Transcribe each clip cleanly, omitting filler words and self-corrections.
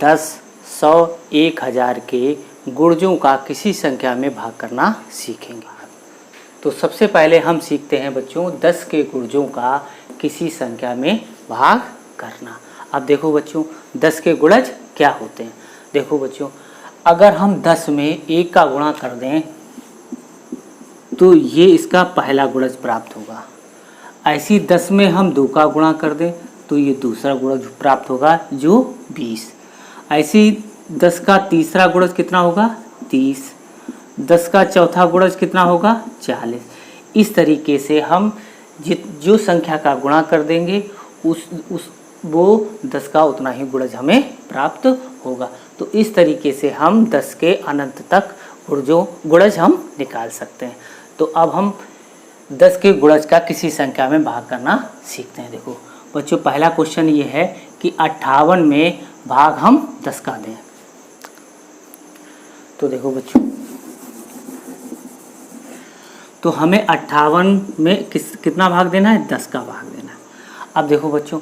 10, 100, 1000 के गुर्जों का किसी संख्या में भाग करना सीखेंगे। तो सबसे पहले हम सीखते हैं बच्चों 10 के गुर्जों का किसी संख्या में भाग करना। अब देखो बच्चों 10 के गुणज क्या होते हैं। देखो बच्चों, अगर हम 10 में 1 का गुणा कर दें तो ये इसका पहला गुणज प्राप्त होगा। ऐसी 10 में हम 2 का गुणा कर दें तो ये दूसरा गुणज प्राप्त होगा जो 20। ऐसी 10 का तीसरा गुणज कितना होगा 30। 10 का चौथा गुणज कितना होगा 40। इस तरीके से हम जो संख्या का गुणा कर देंगे वो 10 का उतना ही गुणज हमें प्राप्त होगा। तो इस तरीके से हम 10 के अनंत तक गुणज हम निकाल सकते हैं। तो अब हम 10 के गुणज का किसी संख्या में भाग करना सीखते हैं। देखो बच्चों, पहला क्वेश्चन ये है कि 58 में भाग हम 10 का दें। तो देखो बच्चों, तो हमें 58 में कितना भाग देना है 10 का भाग देना है। अब देखो बच्चों,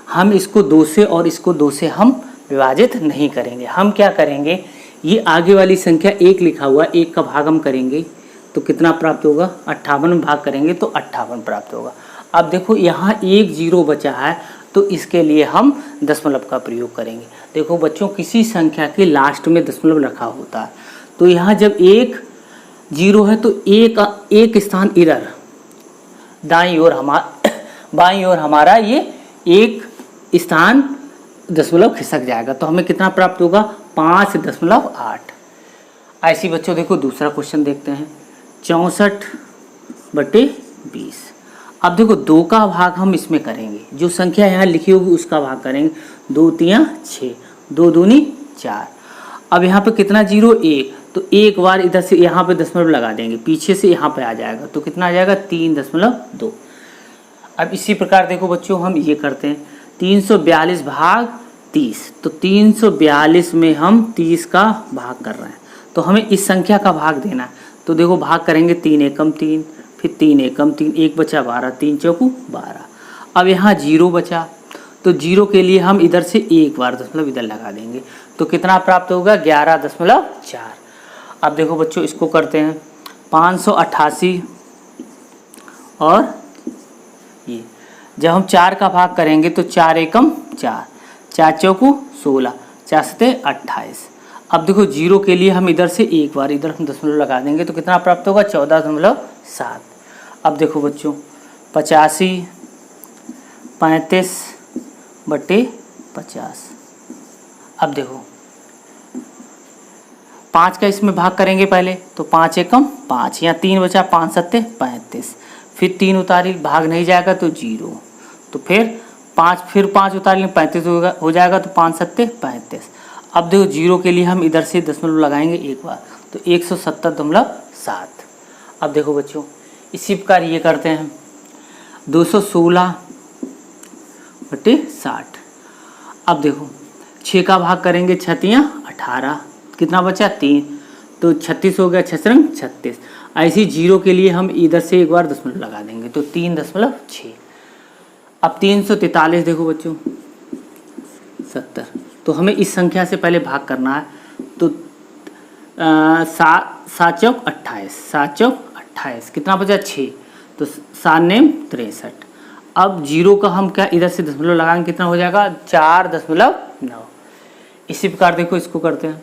हम इसको 2 से और इसको 2 से हम विभाजित नहीं करेंगे। हम क्या करेंगे, ये आगे वाली संख्या 1 लिखा हुआ 1 का भाग हम करेंगे तो कितना प्राप्त होगा 58 में भाग करेंगे तो 58 प्राप्त होगा। अब देखो यहाँ 1 0 बचा है तो इसके लिए हम दशमलव का प्रयोग करेंगे। देखो बच्चों, किसी संख्या के लास्ट में दशमलव रखा होता है तो यहाँ जब 1 0 है तो एक स्थान इधर बाईं ओर हमारा ये एक स्थान दशमलव खिसक जाएगा तो हमें कितना प्राप्त होगा 5.8। ऐसी बच्चों देखो दूसरा क्वेश्चन देखते हैं 64/20। अब देखो 2 का भाग हम इसमें करेंगे, जो संख्या यहाँ लिखी होगी उसका भाग करेंगे। 2 3 6, 2 दूनी 4। अब यहाँ पे कितना 0 1 तो एक बार इधर से यहाँ पे दशमलव लगा देंगे, पीछे से यहाँ पे आ जाएगा तो कितना आ जाएगा 3.2। अब इसी प्रकार देखो बच्चों हम ये करते हैं 342 भाग 30। तो 342 में हम 30 का भाग कर रहे हैं तो हमें इस संख्या का भाग देना है। तो देखो भाग करेंगे 3 एकम 3, फिर 3 एकम 3, 1 बचा 12, 3 चौकू 12। अब यहाँ 0 बचा तो 0 के लिए हम इधर से एक बार दशमलव इधर लगा देंगे तो कितना प्राप्त होगा 11.4। अब देखो बच्चों इसको करते हैं 588 और ये जब हम 4 का भाग करेंगे तो 4 एकम 4, 4 चौकू 16, 4 सते 28। अब देखो 0 के लिए हम इधर से एक बार इधर हम दशमलव लगा देंगे तो कितना प्राप्त होगा 14.7। अब देखो बच्चों 85 35/50। अब देखो 5 का इसमें भाग करेंगे पहले तो 5 एकम 5, यहाँ 3 बचा 5 सत्ते 35, फिर 3 उतारी भाग नहीं जाएगा तो 0, तो फिर 5 उतार लेंगे 35 हो जाएगा तो 5 सत्ते 35। अब देखो 0 के लिए हम इधर से दशमलव लगाएंगे एक बार तो 170.7। अब देखो बच्चों इसी प्रकार ये करते हैं 216/60। अब देखो 6 का भाग करेंगे 6 तियां 18, कितना बचा 3 तो 36 हो गया 6 36। ऐसे 0 के लिए हम इधर से एक बार दशमलव लगा देंगे तो 3.6। अब 343 देखो बच्चों 70। तो हमें इस संख्या से पहले भाग करना है तो 7 चौक 28, 7 चौक 28, कितना बचा 6 तो 7 नेम 63। अब 0 का हम क्या इधर से दशमलव लगाएंगे कितना हो जाएगा 4.9। इसी प्रकार देखो इसको करते हैं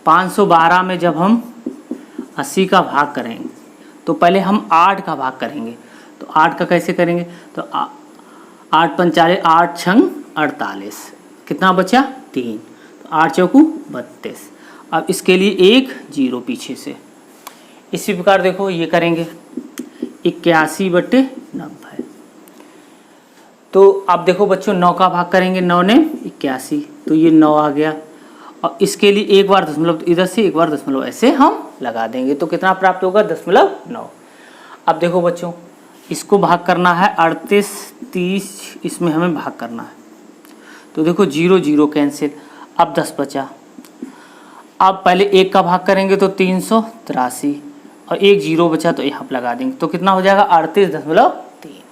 512 में जब हम 80 का भाग करेंगे तो पहले हम 8 का भाग करेंगे तो 8 का कैसे करेंगे तो 8 पंचाले 8 छंग 48, कितना बचा 3 तो 8 चौकू 32। अब इसके लिए एक 0 पीछे से। इसी प्रकार देखो ये करेंगे 81/90। तो अब देखो बच्चों 9 का भाग करेंगे 9 ने 81 तो ये 9 आ गया और इसके लिए एक बार दशमलव इधर से एक बार दशमलव ऐसे हम लगा देंगे तो कितना प्राप्त होगा 0.9। अब देखो बच्चों इसको भाग करना है 38 30, इसमें हमें भाग करना है तो देखो 0 0 कैंसिल। अब 10 बचा। अब पहले 1 का भाग करेंगे तो 383 और एक 0 बचा तो यहाँ पर लगा देंगे तो कितना हो जाएगा 38.3।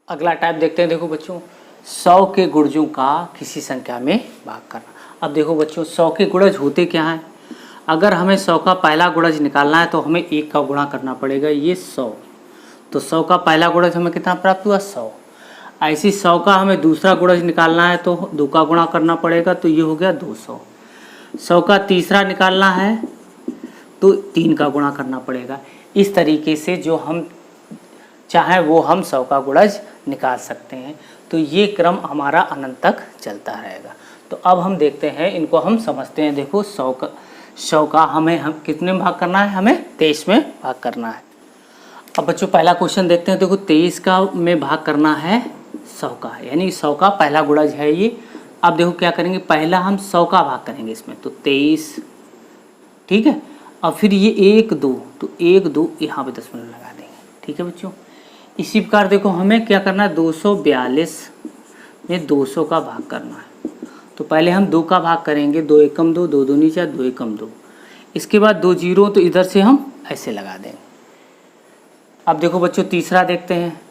अगला टाइप देखते हैं। देखो बच्चों 100 के गुर्जों का किसी संख्या में भाग करना। अब देखो बच्चों 100 के गुणज होते क्या हैं। अगर हमें 100 का पहला गुणज निकालना है तो हमें 1 का गुणा करना पड़ेगा, ये 100। तो 100 का पहला गुणज हमें कितना प्राप्त हुआ, 100। ऐसी 100 का हमें दूसरा गुणज निकालना है तो 2 का गुणा करना पड़ेगा, तो ये हो गया 200। 100 का तीसरा निकालना है तो 3 का गुणा करना पड़ेगा। इस तरीके से जो हम चाहें वो हम 100 का गुणज निकाल सकते हैं। तो ये क्रम हमारा अनंत तक चलता रहेगा। तो अब हम देखते हैं, इनको हम समझते हैं। देखो 100 का हम कितने में भाग करना है, हमें 23 में भाग करना है। अब बच्चों पहला क्वेश्चन देखते हैं। देखो 23 का में भाग करना है 100 का, यानी 100 का पहला गुणज है ये। अब देखो क्या करेंगे, पहला हम 100 का भाग करेंगे इसमें, तो 23, ठीक है। अब फिर ये 1 2, तो 1 2 यहाँ पे दशमलव लगा देंगे, ठीक है बच्चों। इसी प्रकार देखो हमें क्या करना है, 242 में 200 का भाग करना है। तो पहले हम 2 का भाग करेंगे, 2 एकम 2, 2 दूनी 4, 2 एकम 2। इसके बाद 2 जीरो, तो इधर से हम ऐसे लगा देंगे। अब देखो बच्चों तीसरा देखते हैं।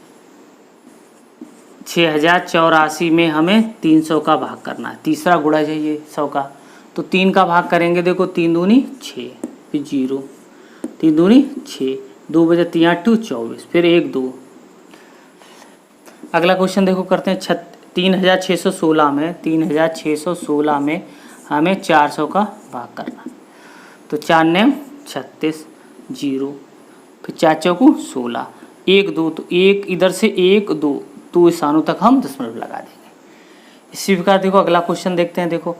6084 में हमें 300 का भाग करना है, तीसरा गुणज है ये 100 का। तो 3 का भाग करेंगे, देखो 3 दूनी 6, फिर 0, 3 दूनी 6, 2 बजे 3 8 24, फिर 1 2। अगला क्वेश्चन देखो करते हैं। 3616 में हमें 400 का भाग करना है। तो 4 9 36, 0, फिर 4 चौकू 16, 1 2, तो 1 इधर से 1 2, तो स्थानों तक हम दशमलव लगा देंगे। इसी प्रकार देखो अगला क्वेश्चन देखते हैं। देखो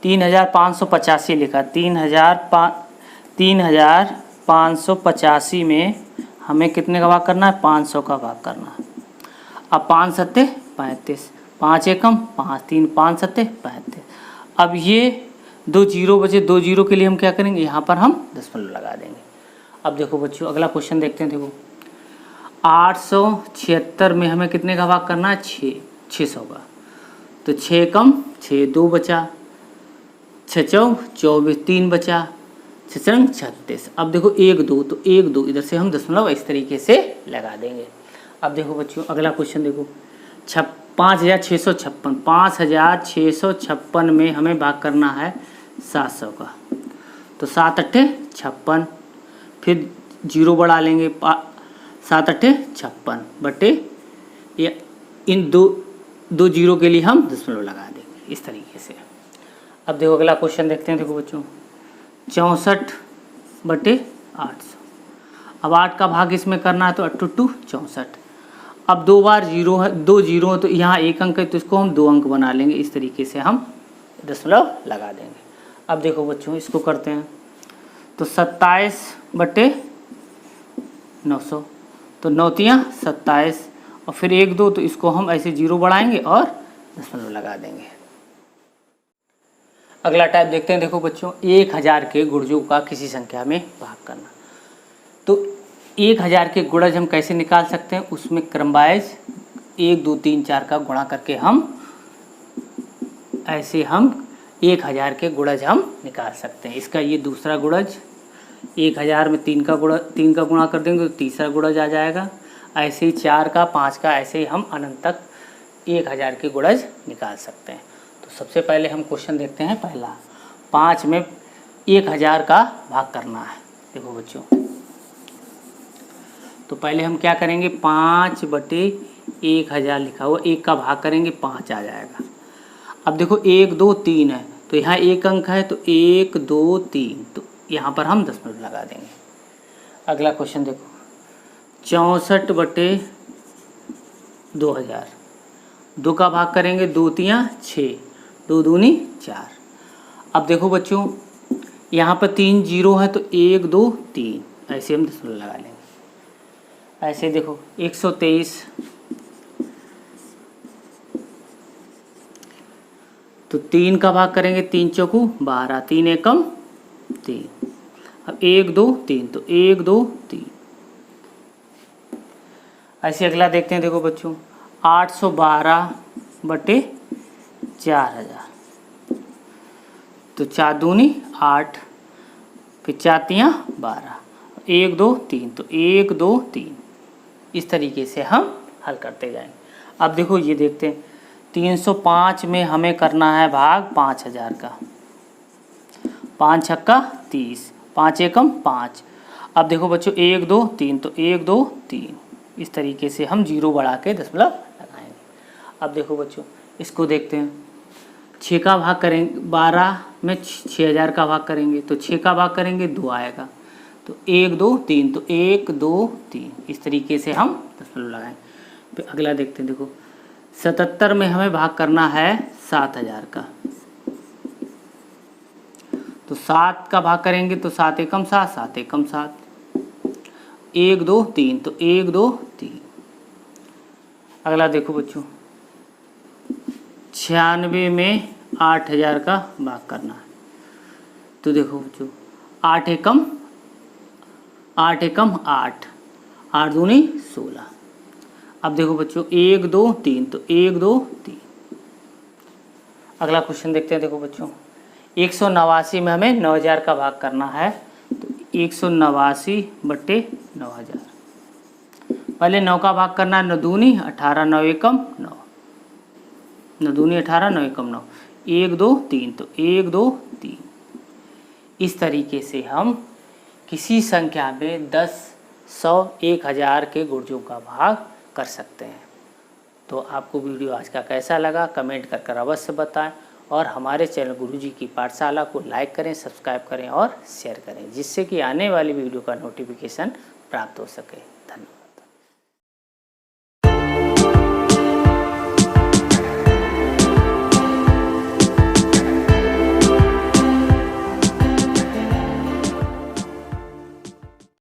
3585 लिखा, 3585 में हमें कितने का भाग करना है, 500 का भाग करना है। अब 5 सत्ते 35, 5 एकम 5 3, 5 सत्ते 35। अब ये 2 जीरो बचे, 2 जीरो के लिए हम क्या करेंगे, यहाँ पर हम दशमलव लगा देंगे। अब देखो बच्चों अगला क्वेश्चन देखते हैं। देखो 876 में हमें कितने का भाग करना है, 600 का। तो 6 कम 6, 2 बचा, 6 चौक 24, 3 बचा, 6 रंग 36। अब देखो 1 2, तो 1 2 इधर से हम दशमलव इस तरीके से लगा देंगे। अब देखो बच्चों अगला क्वेश्चन देखो 5656 में हमें भाग करना है 700 का। तो 7 8 56, फिर 0 बढ़ा लेंगे, 7 8 56 बटे ये इन दो जीरो के लिए हम दशमलव लगा देंगे इस तरीके से। अब देखो अगला क्वेश्चन देखते हैं। देखो बच्चों 64 बटे 800। अब 8 का भाग इसमें करना है, तो 8 2 64। अब 2 बार 0 है, 2 जीरो है, तो यहाँ 1 अंक है, तो इसको हम 2 अंक बना लेंगे। इस तरीके से हम दशमलव लगा देंगे। अब देखो बच्चों इसको करते हैं। तो 27 बटे 900, तो 9 तियाँ 27, और फिर 1 2, तो इसको हम ऐसे 0 बढ़ाएंगे और दशमलव लगा देंगे। अगला टाइप देखते हैं। देखो बच्चों 1000 के गुणजों का किसी संख्या में भाग करना। तो 1000 के गुणज हम कैसे निकाल सकते हैं, उसमें क्रमवाइज 1 2 3 4 का गुणा करके हम ऐसे हम 1000 के गुणज हम निकाल सकते हैं। इसका ये दूसरा गुणज, 1000 में 3 का गुणा कर देंगे तो तीसरा गुणज आ जाएगा। ऐसे ही 4 का 5 का, ऐसे ही हम अनंत तक 1000 के गुणज निकाल सकते हैं। तो सबसे पहले हम क्वेश्चन देखते हैं। पहला 5 में 1000 का भाग करना है। देखो बच्चों तो पहले हम क्या करेंगे, 5 बटे 1000 लिखा हुआ, 1 का भाग करेंगे 5 आ जाएगा। अब देखो 1 2 3 है, तो यहाँ 1 अंक है, तो 1 2 3, तो यहाँ पर हम दशमलव लगा देंगे। अगला क्वेश्चन देखो 64 बटे 2000, 2 का भाग करेंगे, 2 तियाँ 6, 2 दूनी 4। अब देखो बच्चों यहाँ पर 3 जीरो है, तो 1 2 3, ऐसे हम दशमलव लगा लेंगे। ऐसे देखो 123, तो 3 का भाग करेंगे, 3 चौकू 12, 3 एकम 3। अब 1 2 3, तो 1 2 3। ऐसे अगला देखते हैं। देखो बच्चों 812 बटे 4000, तो 4 दूनी 8, फिर 4 तियाँ 12, 1 2 3, तो 1 2 3। इस तरीके से हम हल करते जाएंगे। अब देखो ये देखते हैं 305 में हमें करना है भाग 5000 का। 5 छक्का 30, 5 एकम 5। अब देखो बच्चों 1 2 3, तो 1 2 3 इस तरीके से हम जीरो बढ़ा के दशमलव लगाएंगे। अब देखो बच्चों इसको देखते हैं। 6 का भाग करेंगे, 12 में 6000 का भाग करेंगे तो 6 का भाग करेंगे 2 आएगा, तो 1 2 3, तो 1 2 3 इस तरीके से हम दशमलव लगाएंगे। फिर अगला देखते हैं। देखो 77 में हमें भाग करना है 7000 का, तो 7 का भाग करेंगे तो 7 एकम 7, 7 एकम 7, 1 2 3, तो 1 2 3। अगला देखो बच्चों 96 में 8000 का भाग करना है, तो देखो बच्चों 8 एकम 8 एकम 8, 8 दूनी 16। अब देखो बच्चों 1 2 3, तो 1 2 3। अगला क्वेश्चन देखते हैं। देखो बच्चों 189 में हमें 9000 का भाग करना है, तो 189 बट्टे 9000। पहले 9 का भाग करना है, 9 दूनी 18, 9 एकम 9, 9 दूनी 18, 9 एकम 9, 1 2 3, तो 1 2 3। इस तरीके से हम किसी संख्या में 10, 100, 1000 के गुर्जों का भाग कर सकते हैं। तो आपको वीडियो आज का कैसा लगा कमेंट कर अवश्य बताएं, और हमारे चैनल गुरुजी की पाठशाला को लाइक करें, सब्सक्राइब करें और शेयर करें, जिससे कि आने वाली वीडियो का नोटिफिकेशन प्राप्त हो सके।